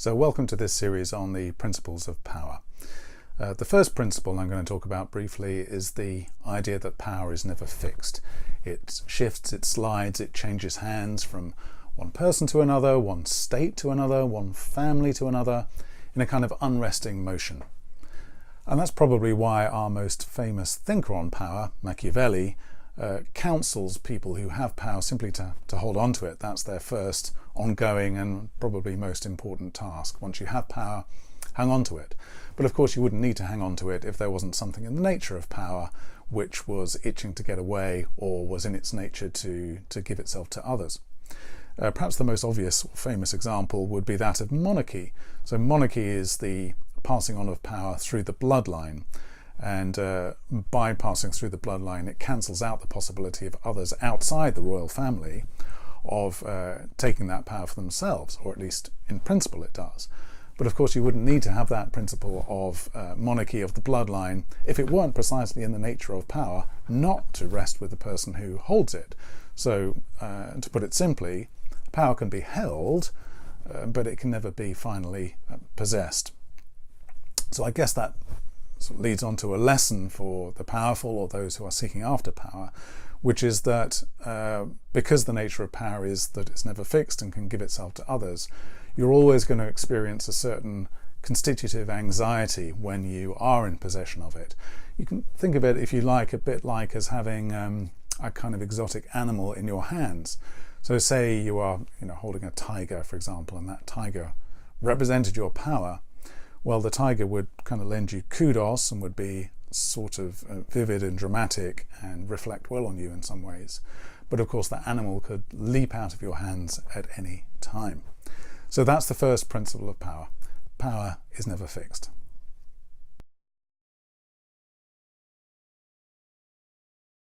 So welcome to this series on the principles of power. The first principle I'm going to talk about briefly is the idea that power is never fixed. It shifts, it slides, it changes hands from one person to another, one state to another, one family to another, in a kind of unresting motion. And that's probably why our most famous thinker on power, Machiavelli, counsels people who have power simply to hold on to it. That's their first ongoing and probably most important task. Once you have power, hang on to it. But of course you wouldn't need to hang on to it if there wasn't something in the nature of power which was itching to get away or was in its nature to give itself to others. Perhaps the most obvious or famous example would be that of monarchy. So monarchy is the passing on of power through the bloodline. And by passing through the bloodline, it cancels out the possibility of others outside the royal family of taking that power for themselves, or at least in principle it does. But of course you wouldn't need to have that principle of monarchy of the bloodline if it weren't precisely in the nature of power not to rest with the person who holds it. So to put it simply, power can be held, but it can never be finally possessed. So I guess that leads on to a lesson for the powerful or those who are seeking after power, which is that because the nature of power is that it's never fixed and can give itself to others, you're always going to experience a certain constitutive anxiety when you are in possession of it. You can think of it, if you like, a bit like as having a kind of exotic animal in your hands. So say you are holding a tiger, for example, and that tiger represented your power. Well, the tiger would kind of lend you kudos and would be sort of vivid and dramatic and reflect well on you in some ways. But of course that animal could leap out of your hands at any time. So that's the first principle of power. Power is never fixed.